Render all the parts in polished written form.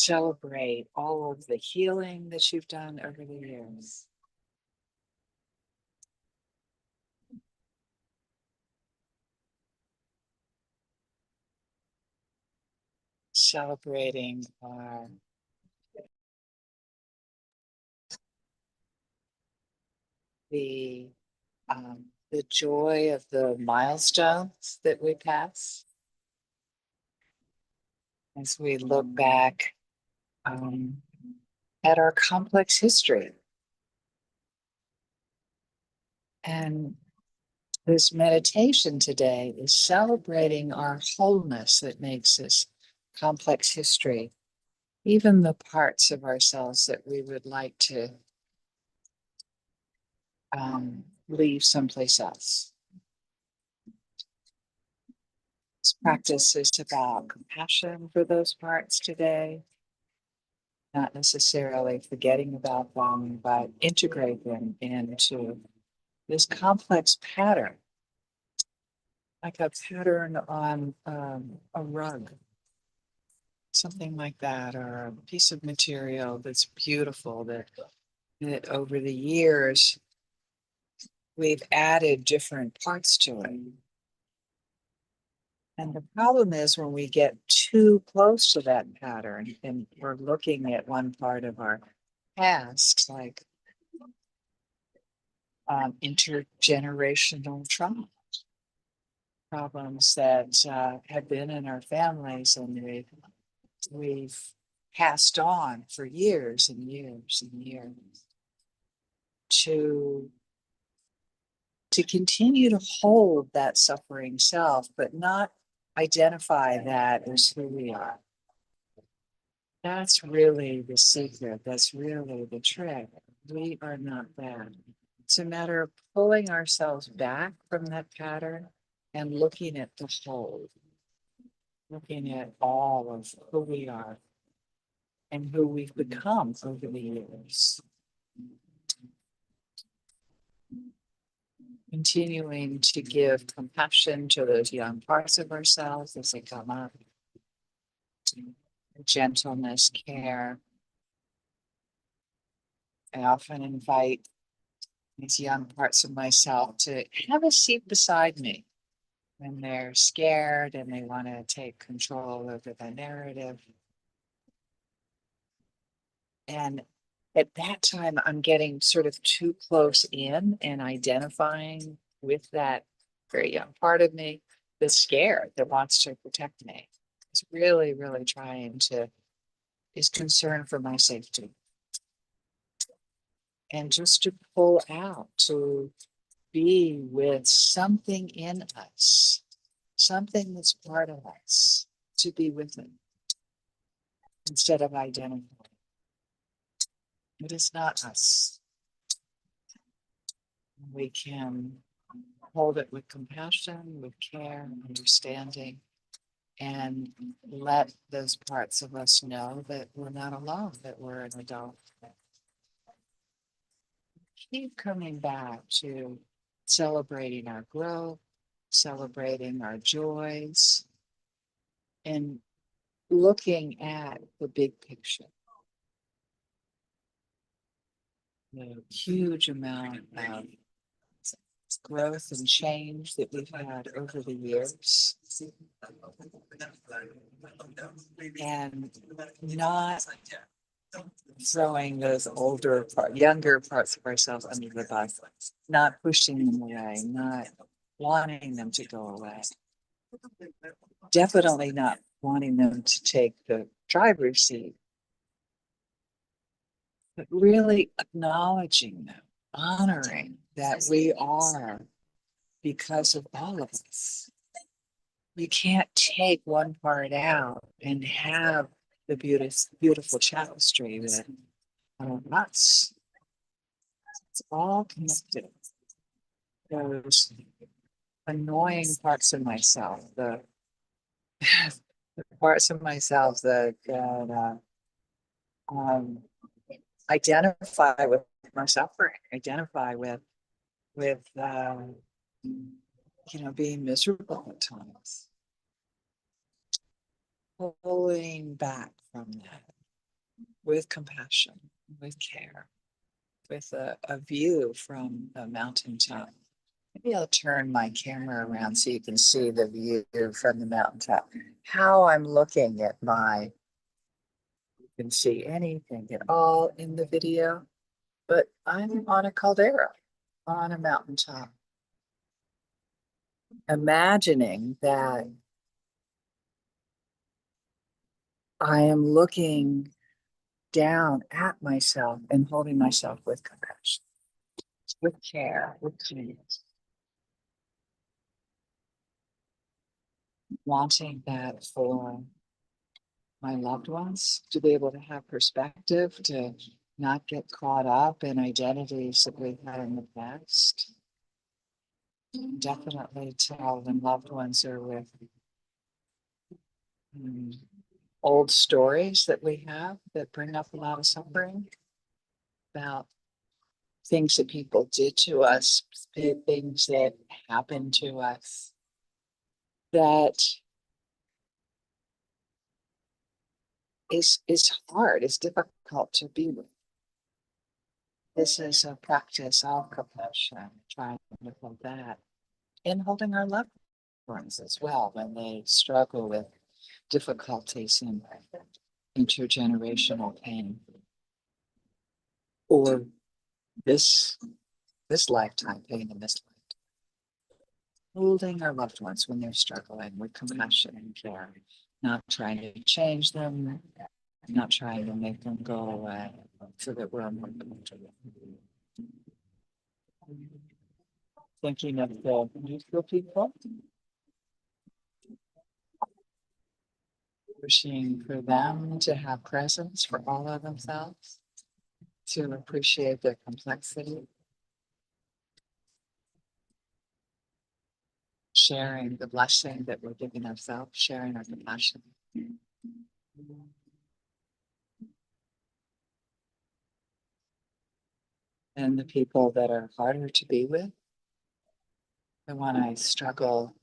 Celebrate all of the healing that you've done over the years. Celebrating the the joy of the milestones that we pass as we look back um, at our complex history. And this meditation today is celebrating our wholeness that makes this complex history, even the parts of ourselves that we would like to leave someplace else. This practice is about compassion for those parts today, not necessarily forgetting about them, but integrate them into this complex pattern, like a pattern on a rug, something like that, or a piece of material that's beautiful that over the years we've added different parts to it. And the problem is when we get too close to that pattern and we're looking at one part of our past, like intergenerational trauma, problems that have been in our families and we've passed on for years and years and years to continue to hold that suffering self, but not identify that as who we are. That's really the secret. That's really the trick. We are not that. It's a matter of pulling ourselves back from that pattern and looking at the whole, looking at all of who we are and who we've become over the years. Continuing to give compassion to those young parts of ourselves as they come up. Gentleness, care. I often invite these young parts of myself to have a seat beside me when they're scared and they want to take control over the narrative. And at that time, I'm getting sort of too close in and identifying with that very young part of me that's scared, that wants to protect me. It's really, really is concerned for my safety. And just to pull out, to be with something in us, something that's part of us, to be with it instead of identifying. It is not us. We can hold it with compassion, with care, understanding, and let those parts of us know that we're not alone, that we're an adult. Keep coming back to celebrating our growth, celebrating our joys, and looking at the big picture. The huge amount of growth and change that we've had over the years, and not throwing those younger parts of ourselves under the bus, not pushing them away, not wanting them to go away, definitely not wanting them to take the driver's seat, but really acknowledging them, honoring that we are because of all of us. You can't take one part out and have the beautiful tapestry that us. It's all connected. Those annoying parts of myself, the parts of myself that identify with my suffering, identify with being miserable at times. Pulling back from that with compassion, with care, with a view from the mountaintop. Maybe I'll turn my camera around so you can see the view from the mountaintop. How I'm looking at you can see anything at all in the video, but I'm on a caldera on a mountaintop, imagining that I am looking down at myself and holding myself with compassion, with care, with kindness, wanting that for my loved ones to be able to have perspective, to not get caught up in identities that we've had in the past. Definitely tell when loved ones are with old stories that we have that bring up a lot of suffering about things that people did to us, things that happened to us that is hard, it's difficult to be with. This is a practice of compassion, trying to hold that, and holding our loved ones as well when they struggle with difficulties and intergenerational pain, or this lifetime pain in this lifetime. Holding our loved ones when they're struggling with compassion and care, not trying to change them, not trying to make them go away so that we're more comfortable. Thinking of the neutral people, wishing for them to have presence for all of themselves, to appreciate their complexity, sharing the blessing that we're giving ourselves, sharing our compassion. And the people that are harder to be with, the one I struggle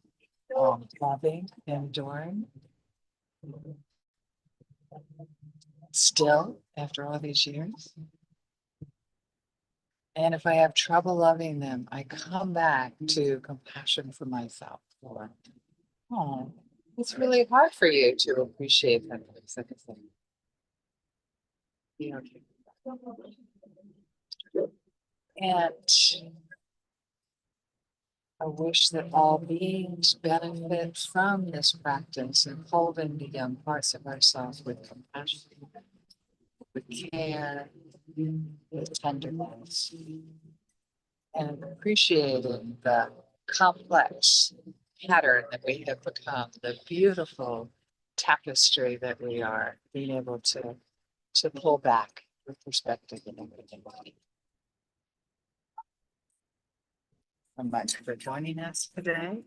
loving and adoring, still after all these years. And if I have trouble loving them, I come back to compassion for myself. Or, oh, it's really hard for you to appreciate that second thing. Be okay. And I wish that all beings benefit from this practice and holding the young parts of ourselves with compassion, with care, with tenderness, and appreciating the complex pattern that we have become, the beautiful tapestry that we are, being able to pull back with perspective and everything. So much for joining us today.